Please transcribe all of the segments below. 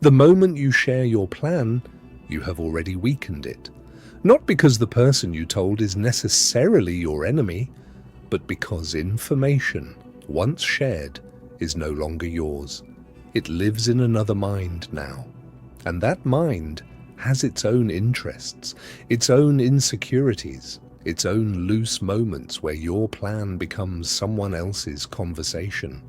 The moment you share your plan, you have already weakened it. Not because the person you told is necessarily your enemy, but because information, once shared, is no longer yours. It lives in another mind now. And that mind has its own interests, its own insecurities, its own loose moments where your plan becomes someone else's conversation.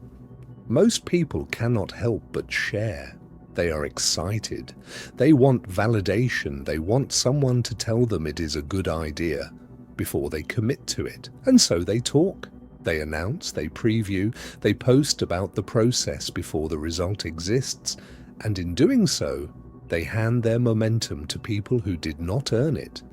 Most people cannot help but share. They are excited. They want validation. They want someone to tell them it is a good idea before they commit to it. And so they talk. They announce, they preview, they post about the process before the result exists. And in doing so, they hand their momentum to people who did not earn it.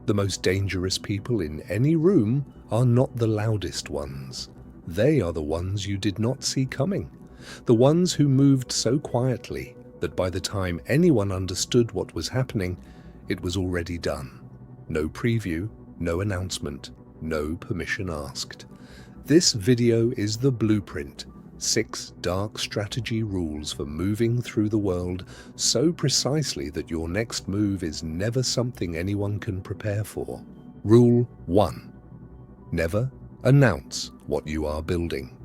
The most dangerous people in any room are not the loudest ones. They are the ones you did not see coming. The ones who moved so quietly that by the time anyone understood what was happening, it was already done. No preview, no announcement, no permission asked. This video is the blueprint. 6 dark strategy rules for moving through the world so precisely that your next move is never something anyone can prepare for. Rule 1. Never announce what you are building.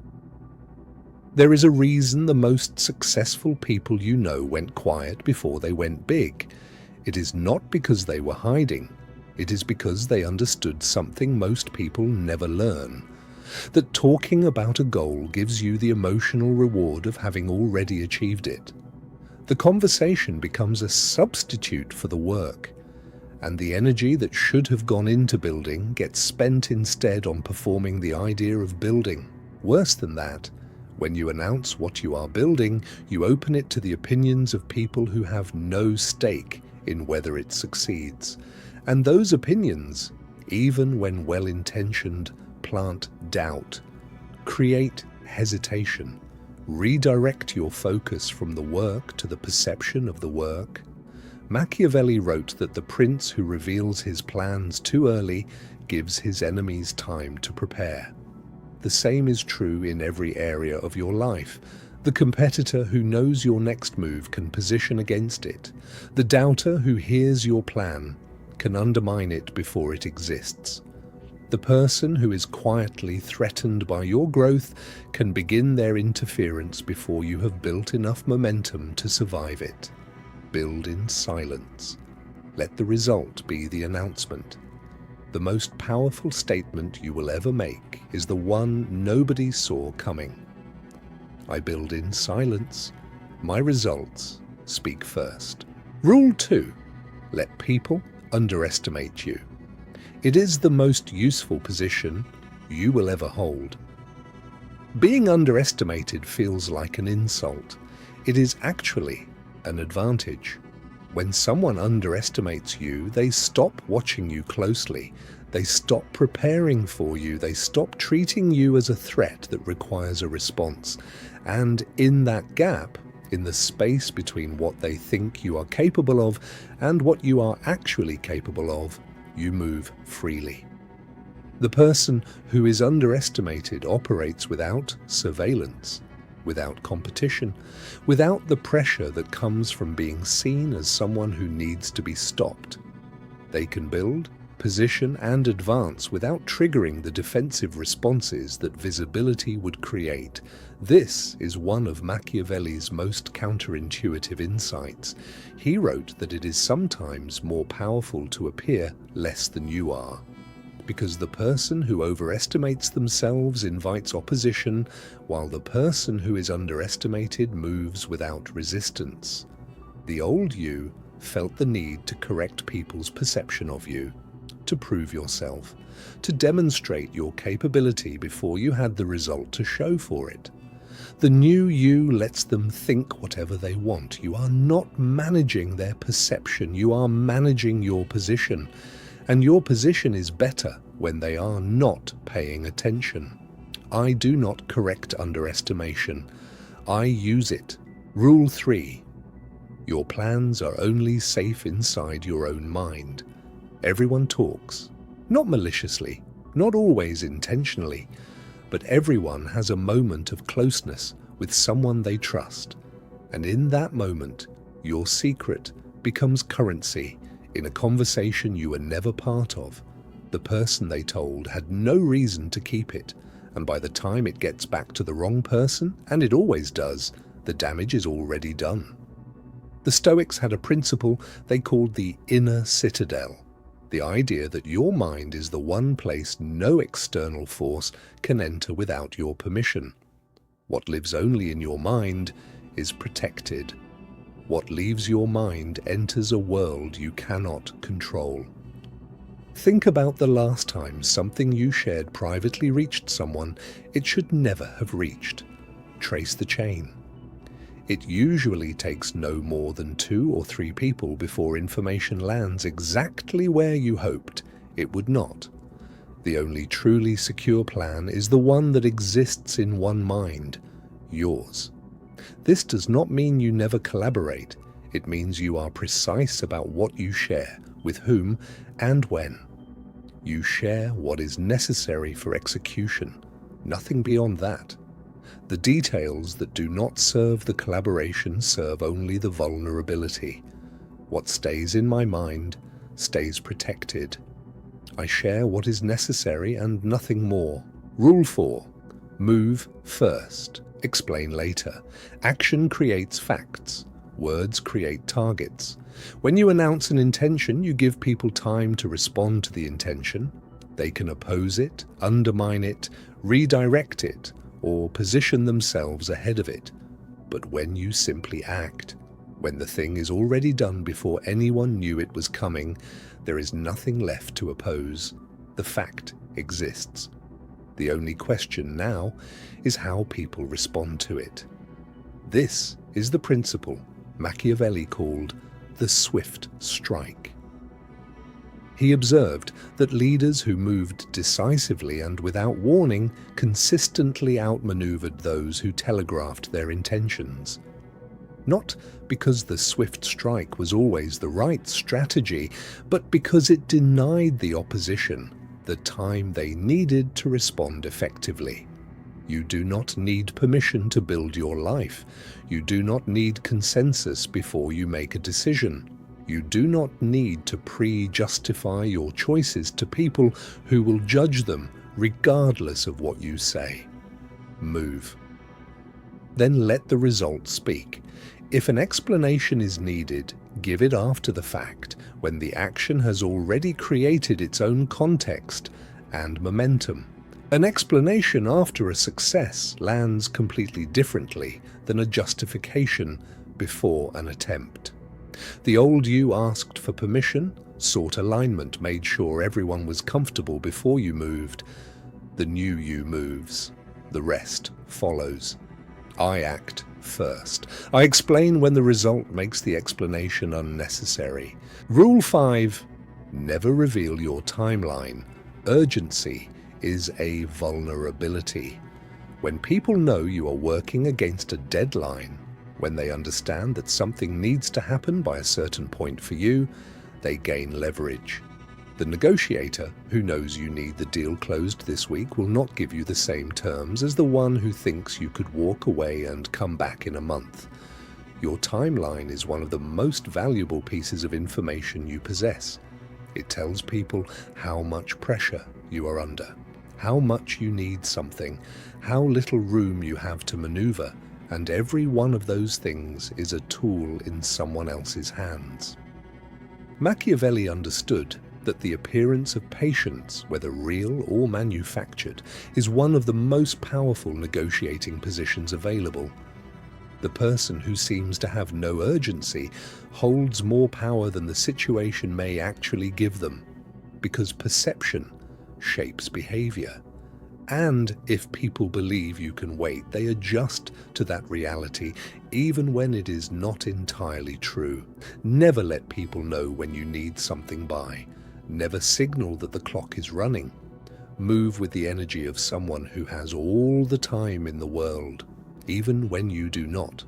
There is a reason the most successful people you know went quiet before they went big. It is not because they were hiding. It is because they understood something most people never learn. That talking about a goal gives you the emotional reward of having already achieved it. The conversation becomes a substitute for the work, and the energy that should have gone into building gets spent instead on performing the idea of building. Worse than that, when you announce what you are building, you open it to the opinions of people who have no stake in whether it succeeds. And those opinions, even when well-intentioned, plant doubt, create hesitation, redirect your focus from the work to the perception of the work. Machiavelli wrote that the prince who reveals his plans too early gives his enemies time to prepare. The same is true in every area of your life. The competitor who knows your next move can position against it. The doubter who hears your plan can undermine it before it exists. The person who is quietly threatened by your growth can begin their interference before you have built enough momentum to survive it. Build in silence. Let the result be the announcement. The most powerful statement you will ever make is the one nobody saw coming. I build in silence. My results speak first. Rule 2. Let people underestimate you. It is the most useful position you will ever hold. Being underestimated feels like an insult. It is actually an advantage. When someone underestimates you, they stop watching you closely. They stop preparing for you. They stop treating you as a threat that requires a response. And in that gap, in the space between what they think you are capable of and what you are actually capable of, you move freely. The person who is underestimated operates without surveillance, without competition, without the pressure that comes from being seen as someone who needs to be stopped. They can build, position, and advance without triggering the defensive responses that visibility would create. This is one of Machiavelli's most counterintuitive insights. He wrote that it is sometimes more powerful to appear less than you are, because the person who overestimates themselves invites opposition, while the person who is underestimated moves without resistance. The old you felt the need to correct people's perception of you, to prove yourself, to demonstrate your capability before you had the result to show for it. The new you lets them think whatever they want. You are not managing their perception, you are managing your position. And your position is better when they are not paying attention. I do not correct underestimation. I use it. Rule 3. Your plans are only safe inside your own mind. Everyone talks, not maliciously, not always intentionally, but everyone has a moment of closeness with someone they trust. And in that moment, Your secret becomes currency in a conversation you were never part of. The person they told had no reason to keep it, and by the time it gets back to the wrong person, and it always does, the damage is already done. The Stoics had a principle they called the inner citadel, the idea that your mind is the one place no external force can enter without your permission. What lives only in your mind is protected. What leaves your mind enters a world you cannot control. Think about the last time something you shared privately reached someone it should never have reached. Trace the chain. It usually takes no more than 2 or 3 people before information lands exactly where you hoped it would not. The only truly secure plan is the one that exists in one mind, yours. This does not mean you never collaborate. It means you are precise about what you share, with whom, and when. You share what is necessary for execution, nothing beyond that. The details that do not serve the collaboration serve only the vulnerability. What stays in my mind stays protected. I share what is necessary and nothing more. Rule 4. Move first. Explain later. Action creates facts. Words create targets. When you announce an intention, you give people time to respond to the intention. They can oppose it, undermine it, redirect it, or position themselves ahead of it. But when you simply act, when the thing is already done before anyone knew it was coming, there is nothing left to oppose. The fact exists. The only question now is how people respond to it. This is the principle Machiavelli called the swift strike. He observed that leaders who moved decisively and without warning consistently outmaneuvered those who telegraphed their intentions. Not because the swift strike was always the right strategy, but because it denied the opposition the time they needed to respond effectively. You do not need permission to build your life. You do not need consensus before you make a decision. You do not need to pre-justify your choices to people who will judge them regardless of what you say. Move. Then let the result speak. If an explanation is needed, give it after the fact, when the action has already created its own context and momentum. An explanation after a success lands completely differently than a justification before an attempt. The old you asked for permission, sought alignment, made sure everyone was comfortable before you moved. The new you moves. The rest follows. I act first. I explain when the result makes the explanation unnecessary. Rule 5. Never reveal your timeline. Urgency is a vulnerability. When people know you are working against a deadline, when they understand that something needs to happen by a certain point for you, they gain leverage. The negotiator who knows you need the deal closed this week will not give you the same terms as the one who thinks you could walk away and come back in a month. Your timeline is one of the most valuable pieces of information you possess. It tells people how much pressure you are under, how much you need something, how little room you have to maneuver, and every one of those things is a tool in someone else's hands. Machiavelli understood that the appearance of patience, whether real or manufactured, is one of the most powerful negotiating positions available. The person who seems to have no urgency holds more power than the situation may actually give them, because perception shapes behavior. And if people believe you can wait, they adjust to that reality, even when it is not entirely true. Never let people know when you need something by. Never signal that the clock is running. Move with the energy of someone who has all the time in the world, even when you do not.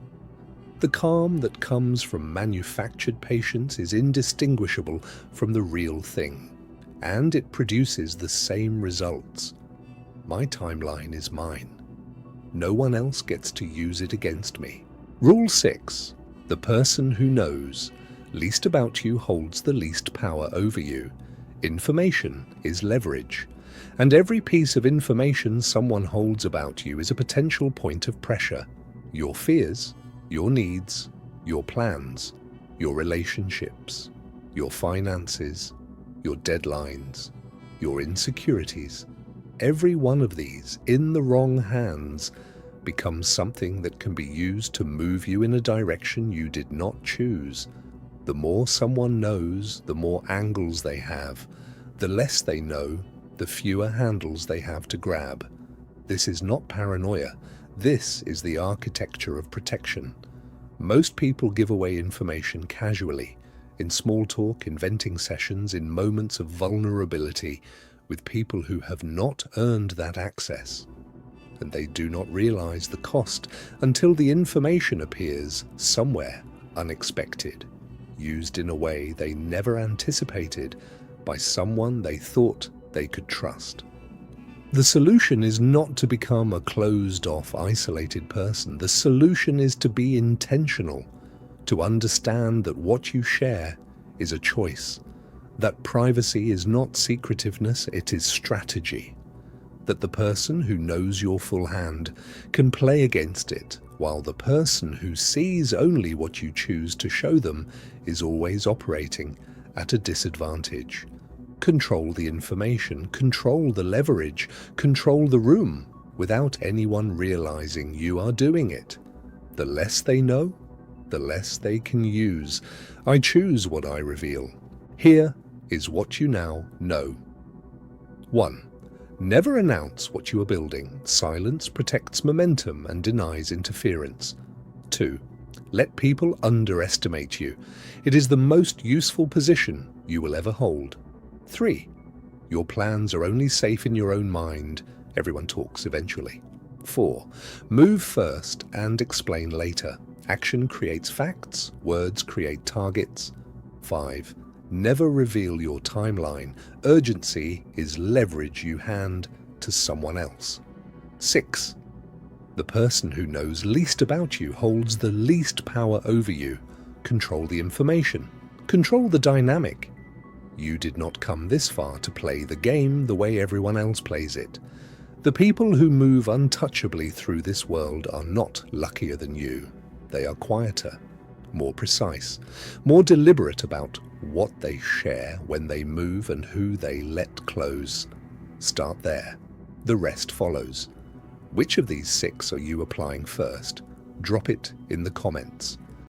The calm that comes from manufactured patience is indistinguishable from the real thing, and it produces the same results. My timeline is mine. No one else gets to use it against me. Rule 6. The person who knows least about you holds the least power over you. Information is leverage, and every piece of information someone holds about you is a potential point of pressure. Your fears, your needs, your plans, your relationships, your finances, your deadlines, your insecurities. Every one of these, in the wrong hands, becomes something that can be used to move you in a direction you did not choose. The more someone knows, the more angles they have. The less they know, the fewer handles they have to grab. This is not paranoia. This is the architecture of protection. Most people give away information casually, in small talk, in venting sessions, in moments of vulnerability, with people who have not earned that access. And they do not realize the cost until the information appears somewhere unexpected, used in a way they never anticipated by someone they thought they could trust. The solution is not to become a closed-off, isolated person. The solution is to be intentional, to understand that what you share is a choice, that privacy is not secretiveness, it is strategy, that the person who knows your full hand can play against it, while the person who sees only what you choose to show them is always operating at a disadvantage. Control the information, control the leverage, control the room, without anyone realizing you are doing it. The less they know, the less they can use. I choose what I reveal. Here is what you now know. 1. Never announce what you are building. Silence protects momentum and denies interference. 2. Let people underestimate you. It is the most useful position you will ever hold. 3. Your plans are only safe in your own mind. Everyone talks eventually. 4. Move first and explain later. Action creates facts, words create targets. 5. Never reveal your timeline. Urgency is leverage you hand to someone else. 6. The person who knows least about you holds the least power over you. Control the information. Control the dynamic. You did not come this far to play the game the way everyone else plays it. The people who move untouchably through this world are not luckier than you. They are quieter, more precise, more deliberate about what they share, when they move, and who they let close. Start there. The rest follows. Which of these 6 are you applying first? Drop it in the comments.